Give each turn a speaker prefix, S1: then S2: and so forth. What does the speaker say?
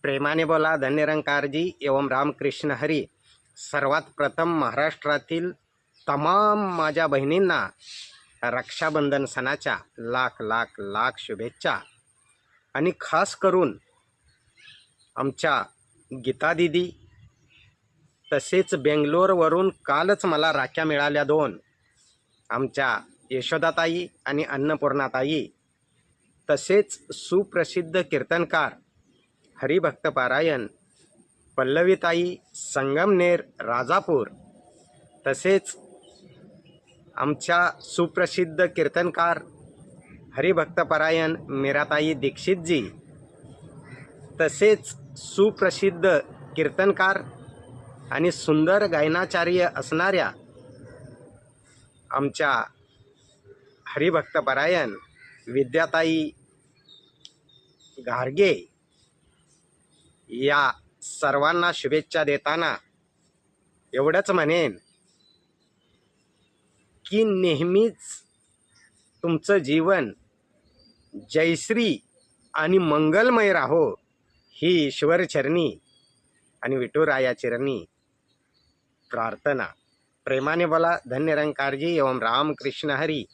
S1: प्रेमाने बोला धन्यरंकारजी एवं रामकृष्ण हरी। सर्वात प्रथम महाराष्ट्रातील तमाम माझ्या बहिणींना रक्षाबंधन सणाच्या लाख लाख लाख शुभेच्छा। आणि खास करून आमच्या गीता दीदी, तसेच बेंगलोरवरून कालच मला राख्या मिळाल्या 2, आमच्या यशोदाताई आणि अन्नपूर्णाताई, तसेच सुप्रसिद्ध कीर्तनकार हरिभक्त पारायण पल्लवीताई संगमनेर राजापूर, तसेच आमच्या सुप्रसिद्ध कीर्तनकार हरिभक्त पारायण मीराताई दीक्षितजी, तसेच सुप्रसिद्ध कीर्तनकार आणि सुंदर गायनाचार्य असणाऱ्या आमच्या हरिभक्त पारायण विद्याताई घारगे, या सर्वांना शुभेच्छा देताना एवढंच म्हणेन की नेहमीच तुमचं जीवन जयश्री आणि मंगलमय राहो ही ईश्वरचरणी आणि विठुरायाचरणी प्रार्थना। प्रेमाने बोला धन्यरंकारजी एवं रामकृष्ण हरी।